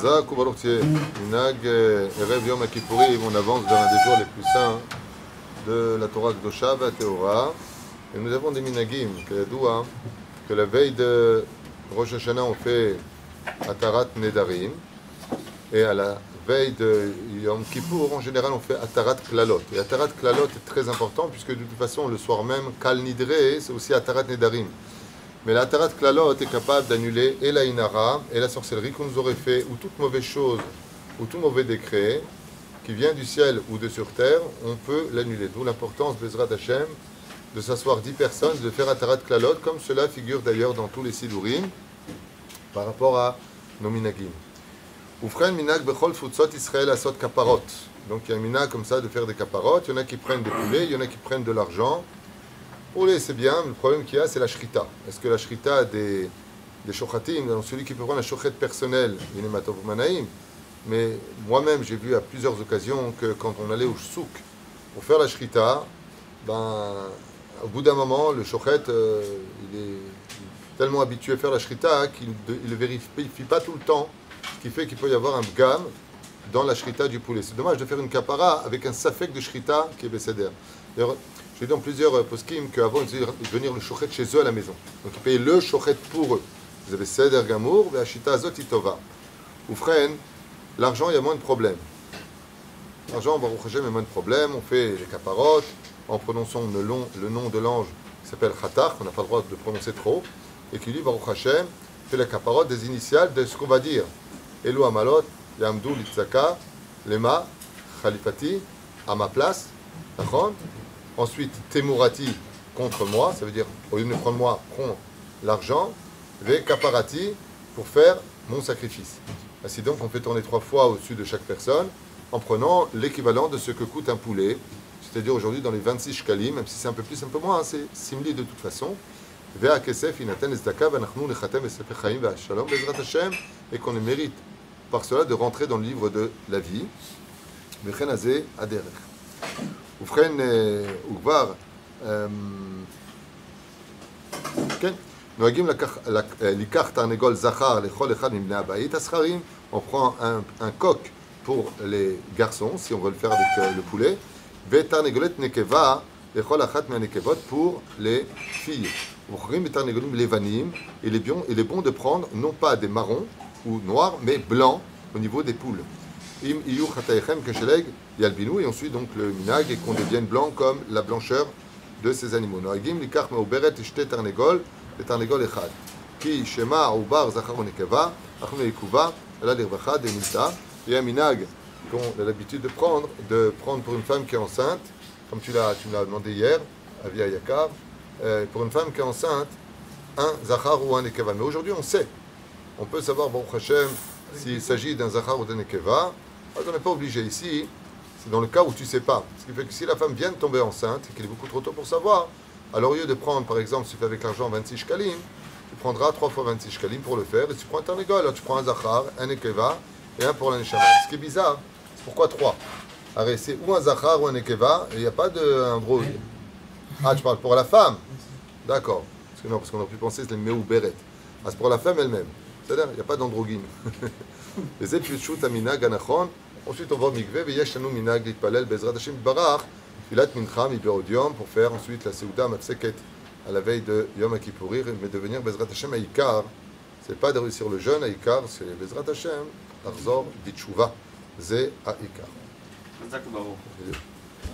Zak ou Baruch Tieh, Minag Erev Yom HaKippurim, on avance vers un des jours les plus saints de la Torah Kdosha et Teora. Et nous avons des minagim, que la veille de Rosh Hashanah on fait Atarat Nedarim, et à la veille de Yom Kippour, en général, on fait Atarat Klalot. Et Atarat Klalot est très important, puisque de toute façon, le soir même, Kal Nidre, c'est aussi Atarat Nedarim. Mais l'Atarat Klalot est capable d'annuler et la Inara, et la sorcellerie qu'on nous aurait fait, ou toute mauvaise chose, ou tout mauvais décret, qui vient du ciel ou de sur terre, on peut l'annuler. D'où l'importance, Bezrat Hashem, de s'asseoir 10 personnes, de faire Atarat Klalot, comme cela figure d'ailleurs dans tous les Sidurim, par rapport à nos minagim. Oufren minag bechol futsot Israël asot kaparot. Donc il y a un minag comme ça de faire des kaparot. Il y en a qui prennent des poulets, il y en a qui prennent de l'argent. Poulet c'est bien, mais le problème qu'il y a c'est la shrita. Est-ce que la shrita a des shochatim? Donc celui qui peut prendre la shochet personnelle, il est matov manaim. Mais moi-même j'ai vu à plusieurs occasions que quand on allait au souk pour faire la shrita, au bout d'un moment le shochet il est tellement habitué à faire la shrita qu'il ne le vérifie pas tout le temps. Ce qui fait qu'il peut y avoir un bgam dans la shrita du poulet. C'est dommage de faire une kapara avec un safek de shrita qui est besséder. D'ailleurs, j'ai dit dans plusieurs poskim qu'avant ils devaient venir le shochet chez eux à la maison. Donc ils payaient le shochet pour eux. Vous avez seder gamour, et ashita azot itova. Ou frère, l'argent il y a moins de problèmes. L'argent, Baruch Hashem, il y a moins de problèmes. On fait les kaparot en prononçant le nom de l'ange qui s'appelle Khatar, qu'on n'a pas le droit de prononcer trop, et qui dit Baruch Hashem fait la kaparot des initiales de ce qu'on va dire. Elu Amalot, Yamdou Litzaka, Lema, Khalifati, à ma place, d'accord. Ensuite, Temurati, contre moi, ça veut dire, au lieu de me prendre moi, prends l'argent, Ve Kaparati, pour faire mon sacrifice. Ainsi donc, on fait tourner 3 fois au-dessus de chaque personne, en prenant l'équivalent de ce que coûte un poulet, c'est-à-dire aujourd'hui dans les 26 shkalim, même si c'est un peu plus, un peu moins, hein, c'est simili de toute façon, Ve Kesef, Inaten Ezdaka, Vanachnu Nechatem Esefer Chaim, Shalom, Bezrat Hashem, et qu'on le mérite par cela de rentrer dans le livre de la vie. וכן הזה הדרך. ובכן, וכבר, כן, נוהגים לקח תרנגול זכר לכל אחד מבני הבית הזכרים. On prend un coq pour les garçons, si on veut le faire avec le poulet, ותרנגולת נקבה לכל אחת מהנקבות pour les filles. ובוחרים בתרנגולים לבנים, il est bon de prendre non pas des marrons ou noirs, mais blancs au niveau des poules. Im iyu chataechem kesheleg yalbinu, et ensuite donc le minag et qu'on devienne blanc comme la blancheur de ces animaux. Noagim likach meuberet ishte tarnegol et tarnegol echad. Ki shema ubar zachar nekeva, achnu yikuva, ala lirvacha de milta. Il y a un minag qu'on a l'habitude de prendre pour une femme qui est enceinte, comme tu l'as demandé hier, à Via Yakar, pour une femme qui est enceinte, un zachar ou un nekeva. Mais aujourd'hui on sait. On peut savoir, Baruch Hashem, s'il s'agit d'un zachar ou d'un nekeva. On n'est pas obligé ici, c'est dans le cas où tu ne sais pas. Ce qui fait que si la femme vient de tomber enceinte et qu'il est beaucoup trop tôt pour savoir, alors au lieu de prendre, par exemple, si tu fais avec l'argent 26 shkalim, tu prendras 3 fois 26 shkalim pour le faire, et tu prends un tarnegol. Alors tu prends un zachar, un nekeva et un pour la neshama. Ce qui est bizarre, c'est pourquoi 3? Arrête, c'est ou un zachar ou un nekeva, et il n'y a pas de brouille. Ah, tu parles pour la femme? D'accord. Parce qu'on aurait pu penser que c'est le meou beret. Ah, c'est pour la femme elle-même. C'est-à-dire, il n'y a pas d'androgyne. Les épluchut amina ganachon. Ensuite, on va au mikveh, veyesh lanu minag litpalel bezrat Hashem barach, filat mincha mibeodium, pour faire ensuite la seuda mafseket à la veille de Yom Kippourir, mais devenir bezrat Hashem aïkar. C'est pas de réussir le jeûne, aïkar, c'est bezrat Hashem, arzor bitchouva, ze aïkar.